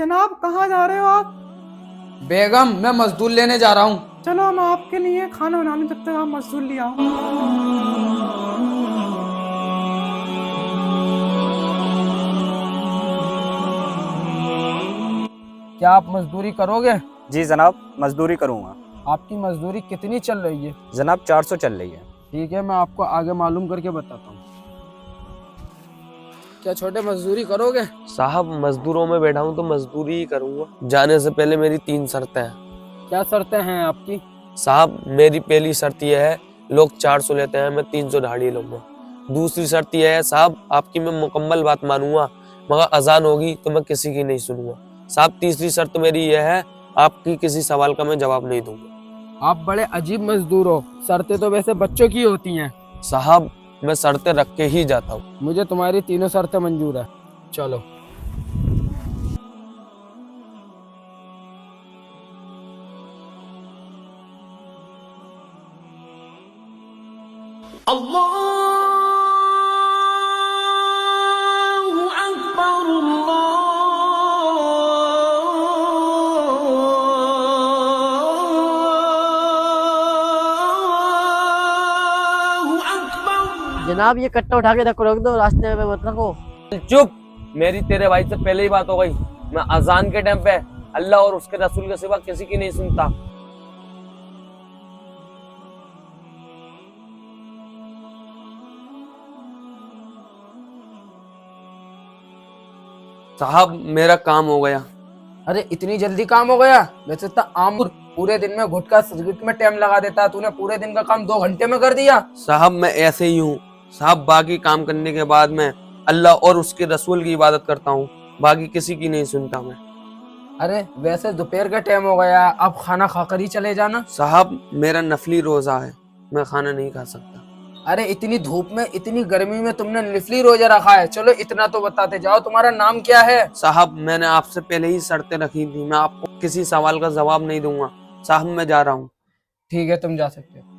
जनाब कहाँ जा रहे हो आप? बेगम, मैं मजदूर लेने जा रहा हूँ। चलो मैं आपके लिए खाना बना लूं जब तक आप मजदूर ले आओ। क्या आप मजदूरी करोगे? जी जनाब, मजदूरी करूँगा। आपकी मजदूरी कितनी चल रही है? जनाब 400 चल रही है। ठीक है, मैं आपको आगे मालूम करके बताता हूँ। क्या छोटे मजदूरी करोगे? साहब मजदूरों में बैठा हूँ तो मजदूरी ही करूंगा। जाने से पहले मेरी 3 शर्तें हैं। क्या शर्तें हैं आपकी? साहब मेरी पहली शर्त यह है, लोग 400 लेते हैं, मैं 300 ढाड़ी लूंगा। दूसरी शर्त यह है साहब, आपकी मैं मुकम्मल बात मानूंगा, मगर अजान होगी तो मैं किसी की नहीं सुनूंगा। साहब तीसरी शर्त मेरी यह है, आपकी किसी सवाल का मैं जवाब नहीं दूंगा। आप बड़े अजीब मजदूर हो। शर्तें तो वैसे बच्चों की होती हैं। साहब मैं शर्तें रख के ही जाता हूँ। मुझे तुम्हारी तीनों शर्तें मंजूर है। चलो। अल्लाहु अकबर अल्लाहु अकबर। जनाब ये कट्टा उठा के रख दो, रास्ते में मत रखो। चुप, मेरी तेरे भाई से पहले ही बात हो गई। मैं अजान के टाइम पे अल्लाह और उसके रसूल के सिवा किसी की नहीं सुनता। साहब मेरा काम हो गया। अरे इतनी जल्दी काम हो गया? वैसे तो आम पूरे दिन में गुटखा सिगरेट में टाइम लगा देता, तूने पूरे दिन का काम 2 घंटे में कर दिया। साहब मैं ऐसे ही हूँ। साहब बाकी काम करने के बाद मैं अल्लाह और उसके रसूल की इबादत करता हूँ, बाकी किसी की नहीं सुनता मैं। अरे वैसे दोपहर का टाइम हो गया, अब खाना खाकर ही चले जाना। साहब मेरा नफली रोजा है, मैं खाना नहीं खा सकता। अरे इतनी धूप में इतनी गर्मी में तुमने निफली रोजा रखा है? चलो इतना तो बताते जाओ, तुम्हारा नाम क्या है? साहब मैंने आपसे पहले ही शर्तें रखी थी, मैं आपको किसी सवाल का जवाब नहीं दूंगा। साहब मैं जा रहा हूँ। ठीक है, तुम जा सकते हो।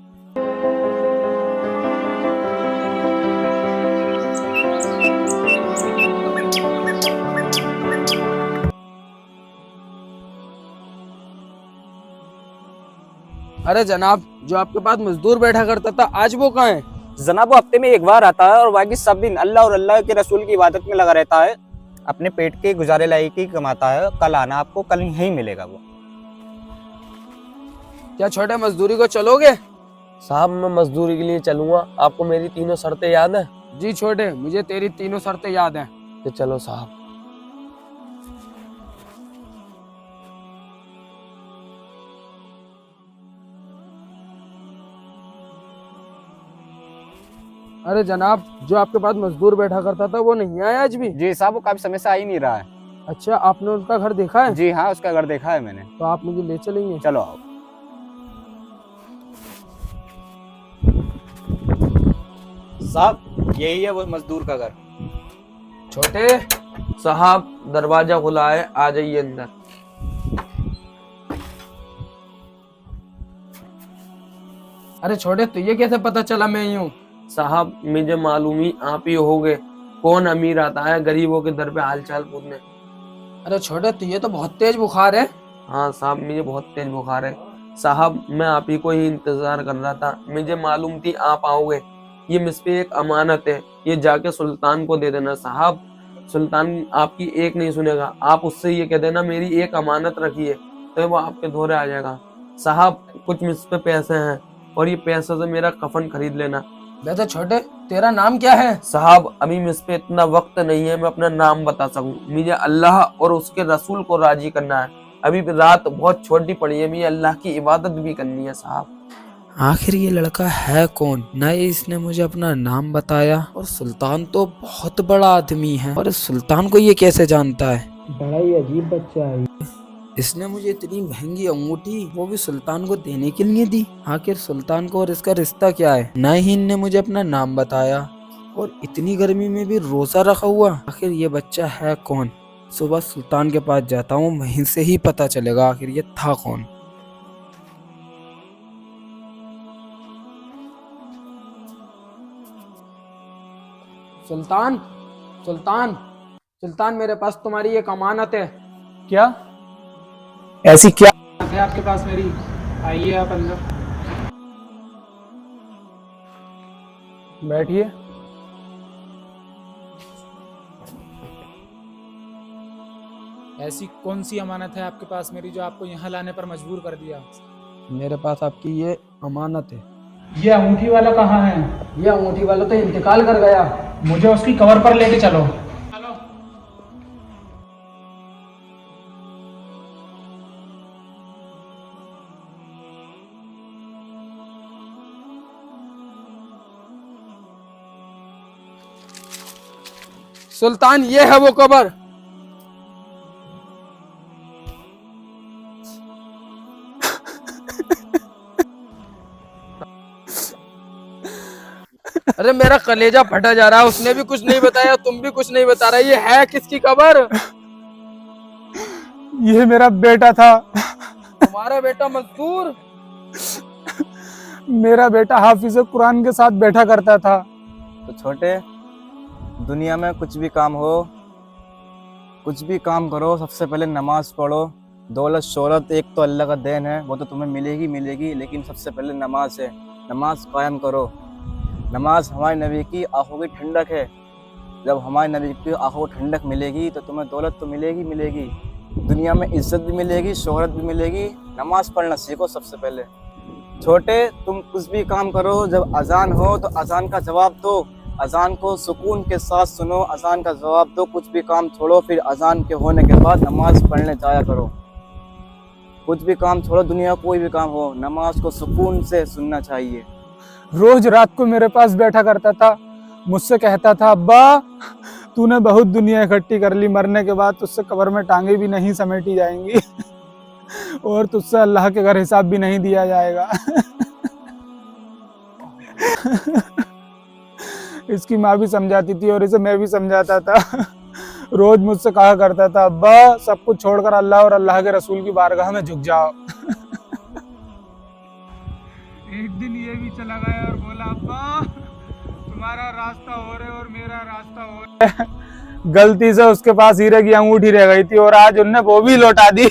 अरे जनाब, जो आपके पास मजदूर बैठा करता था, आज वो कहाँ है? जनाब वो हफ्ते में एक बार आता है और बाकी सब दिन अल्लाह और अल्लाह के रसूल की इबादत में लगा रहता है। अपने पेट के गुजारे लायक ही कमाता है। कल आना, आपको कल यहीं मिलेगा वो। क्या छोटे मजदूरी को चलोगे? साहब मैं मजदूरी के लिए चलूंगा, आपको मेरी तीनों शर्तें याद हैं? जी छोटे, मुझे तेरी तीनों शर्तें याद हैं। तो चलो साहब। अरे जनाब, जो आपके पास मजदूर बैठा करता था वो नहीं आया आज भी? जी साहब, वो काफी समय से आ ही नहीं रहा है। अच्छा, आपने उसका घर देखा है? जी हाँ, उसका घर देखा है मैंने। तो आप मुझे ले चलेंगे? चलो आओ। साहब यही है वो मजदूर का घर। छोटे साहब दरवाजा खुला है, आ जाइए अंदर। अरे छोटे, तुझे कैसे पता चला मैं ही हूँ? साहब मुझे मालूम ही आप ही होगे। कौन अमीर आता है गरीबों के दर पे हालचाल पूछने। अरे छोटे, तुझे तो बहुत तेज बुखार है। हाँ साहब मुझे बहुत तेज बुखार है। साहब मैं आप ही को ही इंतजार कर रहा था, मुझे मालूम थी आप आओगे। ये मुझ पे एक अमानत है, ये जाके सुल्तान को दे देना साहब। सुल्तान आपकी एक नहीं सुनेगा, आप उससे ये कह देना मेरी एक अमानत रखी है, तो वो आपके धोरे आ जाएगा। साहब कुछ मुझ पे पैसे हैं और ये पैसे से मेरा कफन खरीद लेना। वैसे छोटे, तेरा नाम क्या है? साहब अभी मुझ पे इतना वक्त नहीं है मैं अपना नाम बता सकूं, मुझे अल्लाह और उसके रसूल को राजी करना है। अभी भी रात बहुत छोटी पड़ी है, मुझे अल्लाह की इबादत भी करनी है साहब। आखिर ये लड़का है कौन? न इसने मुझे अपना नाम बताया, और सुल्तान तो बहुत बड़ा आदमी है, और इस सुल्तान को ये कैसे जानता है? बड़ा ही अजीब बच्चा है। इसने मुझे इतनी महंगी अंगूठी, वो भी सुल्तान को देने के लिए दी। आखिर सुल्तान को और इसका रिश्ता क्या है? न ही इनने मुझे अपना नाम बताया, और इतनी गर्मी में भी रोजा रखा हुआ। आखिर ये बच्चा है कौन? सुबह सुल्तान के पास जाता हूँ, वहीं से ही पता चलेगा आखिर ये था कौन। सुल्तान, सुल्तान, सुल्तान, मेरे पास तुम्हारी एक अमानत है। क्या ऐसी क्या है आपके पास मेरी? आइए आप अंदर बैठिए। ऐसी कौन सी अमानत है आपके पास मेरी जो आपको यहाँ लाने पर मजबूर कर दिया? मेरे पास आपकी ये अमानत है। ये अंगूठी वाला कहाँ है? ये अंगूठी वाला तो इंतकाल कर गया। मुझे उसकी कबर पर लेके चलो। सुल्तान, ये है वो कबर। अरे मेरा कलेजा फटा जा रहा है। उसने भी कुछ नहीं बताया, तुम भी कुछ नहीं बता रहे। ये है किसकी कबर? ये मेरा बेटा था। तुम्हारा बेटा मंसूर? मेरा बेटा हाफिज कुरान के साथ बैठा करता था। तो छोटे, दुनिया में कुछ भी काम हो, कुछ भी काम करो, सबसे पहले नमाज पढ़ो। दौलत शोहरत एक तो अल्लाह का देन है, वो तो तुम्हें मिलेगी मिलेगी, लेकिन सबसे पहले नमाज है। नमाज कायम करो। नमाज हमारे नबी की आंखों की ठंडक है। जब हमारे नबी की आंखों को ठंडक मिलेगी तो तुम्हें दौलत तो मिलेगी मिलेगी, दुनिया में इज्जत भी मिलेगी, शोहरत भी मिलेगी। नमाज पढ़ना सीखो सबसे पहले। छोटे, तुम कुछ भी काम करो, जब अजान हो तो अजान का जवाब दो। अजान को सुकून के साथ सुनो, अजान का जवाब दो। कुछ भी काम छोड़ो, फिर अजान के होने के बाद नमाज पढ़ने जाया करो। कुछ भी काम छोड़ो, दुनिया कोई भी काम हो, नमाज को सुकून से सुनना चाहिए। रोज रात को मेरे पास बैठा करता था, मुझसे कहता था, अब्बा तूने बहुत दुनिया इकट्ठी कर ली, मरने के बाद तुझसे कब्र में टांगे भी नहीं समेटी जाएंगी और तुझसे अल्लाह के घर हिसाब भी नहीं दिया जाएगा। इसकी माँ भी समझाती थी और इसे मैं भी समझाता था। रोज मुझसे कहा करता था, अब्बा सब कुछ छोड़कर अल्लाह और अल्लाह के रसूल की बारगाह में झुक जाओ। एक दिन ये भी चला गया और बोला, अब्बा तुम्हारा रास्ता हो रहे और मेरा रास्ता हो रहे। गलती से उसके पास हीरे की अंगूठी रह गई थी और आज उनने वो भी लौटा दी।